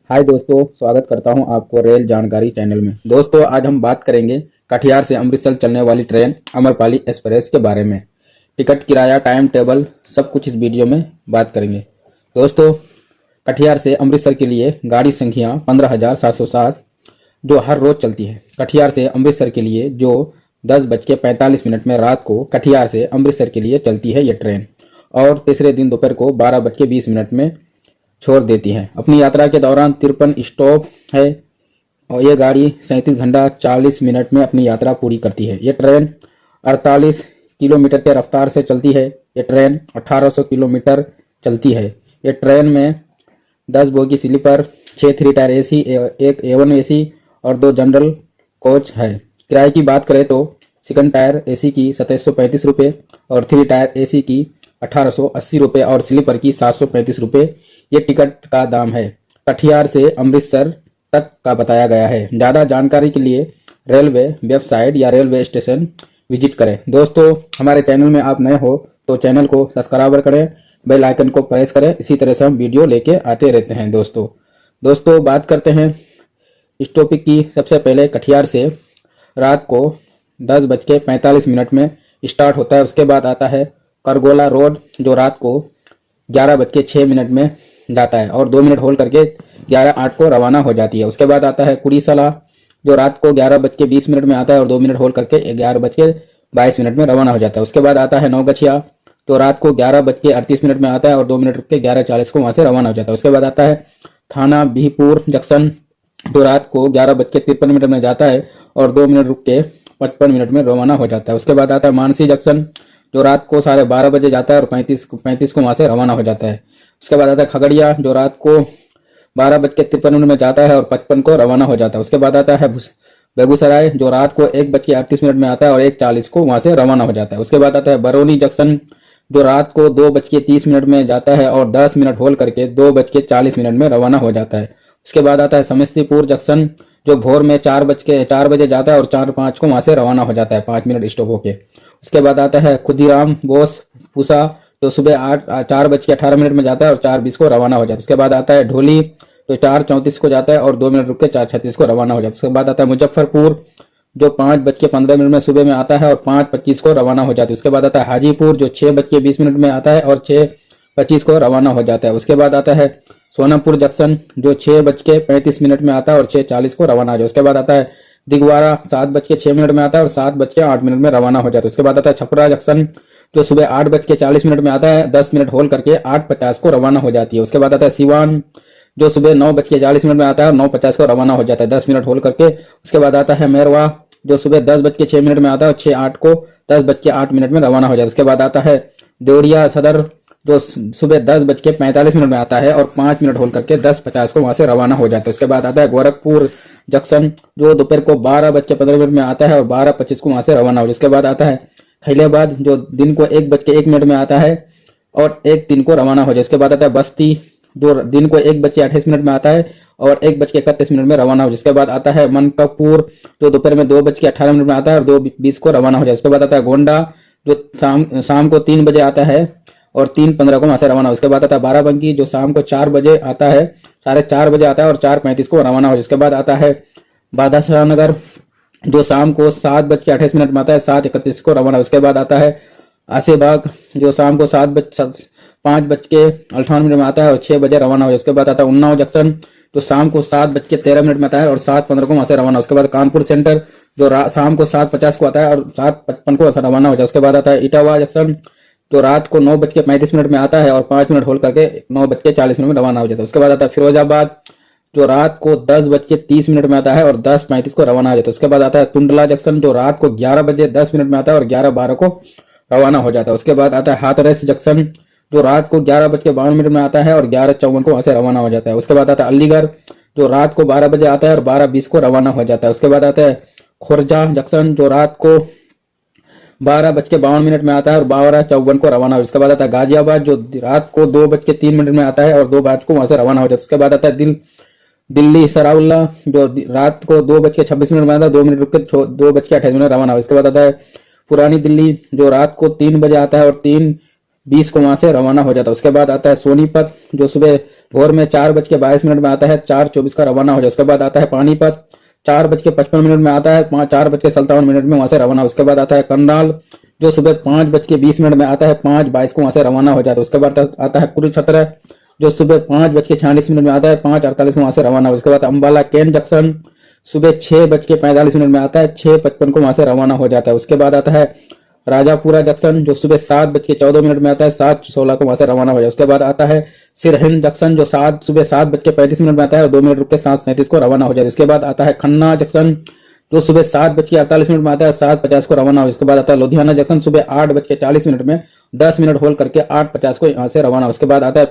हाय दोस्तों, स्वागत करता हूं आपको रेल जानकारी चैनल में। दोस्तों, आज हम बात करेंगे कटिहार से अमृतसर चलने वाली ट्रेन अमरपाली एक्सप्रेस के बारे में। टिकट, किराया, टाइम टेबल सब कुछ इस वीडियो में बात करेंगे। दोस्तों, कटिहार से अमृतसर के लिए गाड़ी संख्या 15,707 जो हर रोज चलती है। कटिहार से अमृतसर के लिए जो 10:45 में रात को कटिहार से अमृतसर के लिए चलती है ये ट्रेन, और तीसरे दिन दोपहर को 12:20 में छोड़ देती है। अपनी यात्रा के दौरान 53 स्टॉप है और ये गाड़ी 37 घंटा 40 मिनट में अपनी यात्रा पूरी करती है। ये ट्रेन 48 किलोमीटर के रफ्तार से चलती है। ये ट्रेन 1800 किलोमीटर चलती है। ये ट्रेन में 10 बोगी स्लीपर, 6 3 टायर एसी, एक A1 एसी और 2 जनरल कोच है। किराए की बात करें तो सेकंड टायर एसी की 2735 रुपये और 3 टायर एसी की 1880 रुपये और स्लीपर की 735 रुपये ये टिकट का दाम है। कटिहार से अमृतसर तक का बताया गया है। ज़्यादा जानकारी के लिए रेलवे वेबसाइट या रेलवे स्टेशन विजिट करें। दोस्तों, हमारे चैनल में आप नए हो तो चैनल को सब्सक्राइब करें, बेल आइकन को प्रेस करें। इसी तरह से हम वीडियो लेके आते रहते हैं। दोस्तों बात करते हैं इस टॉपिक की। सबसे पहले कटिहार से रात को 10:45 में स्टार्ट होता है। उसके बाद आता है करगोला रोड जो रात को 11:06 में जाता है और 2 मिनट होल्ड करके 11:08 को रवाना हो जाती है। उसके बाद आता है कुड़ीसला जो रात को 11:20 में आता है और 2 मिनट होल्ड करके 11:22 में रवाना हो जाता है। उसके बाद आता है नौगछिया जो रात को 11:38 में आता है और 2 मिनट रुक के 11:40 को वहां से रवाना हो जाता है। उसके बाद आता है थाना बीहपुर जंक्शन जो रात को 11:53 में जाता है और 2 मिनट रुक के 55 में रवाना हो जाता है। उसके बाद आता है मानसी जंक्शन जो रात को 12:30 बजे जाता है और 35 को वहां से रवाना हो जाता है। उसके बाद आता है खगड़िया जो रात को 12:53 में जाता है और 55 को रवाना हो जाता है। उसके बाद आता है बेगूसराय जो रात को 1:38 में आता है और 1:40 को वहां से रवाना हो जाता है। उसके बाद आता है बरौनी जंक्शन जो रात को 2:30 में जाता है और 10 मिनट होल्ड करके 2:40 में रवाना हो जाता है। उसके बाद आता है समस्तीपुर जंक्शन जो भोर में 4 बजे जाता है और 4:05 को वहां से रवाना हो जाता है 5 मिनट स्टॉप होके। उसके बाद आता है खुदीराम बोस पूसा जो सुबह 4:18 में जाता है और 4:20 को रवाना हो जाता है। उसके बाद आता है ढोली जो 4:34 को जाता है और 2 मिनट रुक के 4:36 को रवाना हो जाता है। उसके बाद आता है मुजफ्फरपुर जो 5:15 में सुबह में आता है और 5:25 को रवाना हो जाता है। उसके बाद आता है हाजीपुर जो 6:20 में आता है और 6:25 को रवाना हो जाता है। उसके बाद आता है सोनापुर जंक्शन जो 6:35 में आता है और 6:40 को रवाना हो जाता है। उसके बाद आता है दिगवारा 7:06 में आता है और 7:08 में रवाना हो जाता है। उसके बाद आता है छपरा जंक्शन जो सुबह 8:40 में आता है, 10 मिनट होल्ड करके 8:50 को रवाना हो जाती है। उसके बाद आता है सिवान जो सुबह 9:40 में आता है और 9:50 को रवाना हो जाता है 10 मिनट होल्ड करके। उसके बाद आता है मैरवा जो सुबह 10:06 में आता है और 6:08 को 10:08 में रवाना हो जाता है। उसके बाद आता है देवरिया सदर जो सुबह 10:45 में आता है और 5 मिनट होल्ड करके 10:50 को वहां से रवाना हो जाता है। उसके बाद आता है गोरखपुर जंक्शन जो दोपहर को 12:15 में आता है और 12:25 को वहां से रवाना हो जाता है। उसके बाद आता है खैलियाबाद जो दिन को 1:01 में आता है और 1:03 को रवाना हो जाए। उसके बाद आता है बस्ती जो दिन को 1:28 में आता है और 1:31 में रवाना हो जाए। उसके बाद आता है मनकपुर जो दोपहर में 2:18 में आता है और 2:20 को रवाना हो जाए। उसके बाद आता है गोंडा जो शाम को 3 बजे आता है और 3:15 को वहां से रवाना हो। उसके बाद आता है बाराबंकी जो शाम को 4 बजे आता है, 4:30 बजे आता है और 4:35 को रवाना हो जाए। उसके बाद आता है बादशाह नगर जो शाम को 7:28 में आता है, 7:31 को रवाना। उसके बाद आता है आसेबाग जो शाम को 5:58 में आता है और 6 बजे रवाना हो जाए। उसके बाद आता है उन्नाव जंक्शन जो शाम को 7:13 में आता है और 7:15 को वहां से रवाना। उसके बाद कानपुर सेंटर जो शाम को 7:50 को आता है और 7:55 को रवाना हो जाए। उसके बाद आता है इटावा जंक्शन जो रात को 9:35 में आता है और 5 मिनट होल्ड करके 9:40 में रवाना हो जाता है। उसके बाद आता है फिरोजाबाद जो रात को 10:30 में आता है और 10:35 को रवाना हो जाता है। उसके बाद आता है टुंडला जंक्शन जो रात को 11:10 में आता है और 11:12 को रवाना हो जाता है। उसके बाद आता है हाथरस जंक्शन जो रात को 11:52 में आता है और 11:54 को वहां से रवाना हो जाता है। उसके बाद आता है अलीगढ़ जो रात को 12 बजे आता है और 12:20 को रवाना हो जाता है। उसके बाद आता है खुर्जा जंक्शन जो रात को 12:52 में आता है और 12:54 को रवाना हो। उसके बाद आता है गाजियाबाद जो रात को 2:03 में आता है और 2:05 को वहां से रवाना हो जाता है। उसके बाद आता है दिल्ली सराउल्ला जो रात को 2:26 में आता है, 2 मिनट रुक के 2:28 में रवाना हो। इसके बाद आता है पुरानी दिल्ली जो रात को 3 बजे आता है और 20 को वहां से रवाना हो जाता है। उसके बाद आता है सोनीपत जो सुबह भोर में 4:22 में आता है, 4:24 का रवाना हो जाता है। उसके बाद आता है पानीपत 4:55 में आता है, 4:57 में वहां से रवाना। उसके बाद आता है करनाल जो सुबह 5:20 में आता है, 5:22 को वहां से रवाना हो जाता है। उसके बाद आता है कुरुक्षेत्र जो सुबह 5:46 में आता है, 5:48 को वहां से रवाना। उसके बाद अंबाला कैन जंक्शन सुबह 6:45 में आता है, 6:55 को वहां से रवाना हो जाता है। उसके बाद आता है राजापुरा जंक्शन जो सुबह 7:14 में आता है, 7:16 को वहां से रवाना हो जाता है। उसके बाद आता है सिरहिंद जंक्शन जो सुबह 7:35 में आता है और 2 मिनट रुक के 7:37 को रवाना हो जाता है। उसके बाद आता है खन्ना जंक्शन जो सुबह 7:48 में आता है, 7:50 को रवाना हो। इसके बाद आता है लुधियाना जंक्शन सुबह 8:40 में 10 मिनट होल्ड करके 8:50 को यहाँ से रवाना। उसके बाद आता है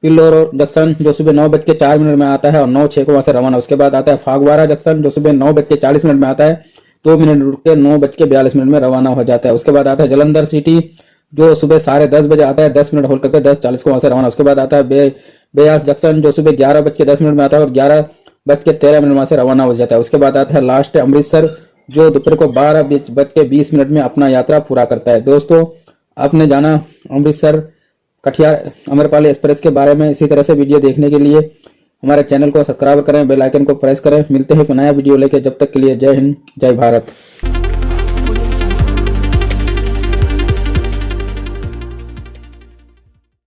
पिल्लोर जंक्शन जो सुबह 9:04 में आता है और 9:06 को वहां से रवाना। उसके बाद आता है फागवाड़ा जंक्शन जो सुबह 9:40 में आता है, 2 मिनट रुक के 9:42 में रवाना हो जाता है। उसके बाद आता है जलंधर सिटी जो सुबह 10:30 बजे आता है, 10 मिनट होल्ड करके 10:40 को वहां से रवाना। उसके बाद आता है बेयास जंक्शन जो सुबह 11:10 में आता है और 11:13 वहां से रवाना हो जाता है। उसके बाद आता है लास्ट अमृतसर जो दोपहर को 12:20 में अपना यात्रा पूरा करता है। दोस्तों आपने जाना अमृतसर कटिहार आम्रपाली एक्सप्रेस के बारे में। इसी तरह से वीडियो देखने के लिए हमारे चैनल को सब्सक्राइब करें, बेल आइकन को प्रेस करें। मिलते हैं एक नया वीडियो लेके, जब तक के लिए जय हिंद, जय भारत।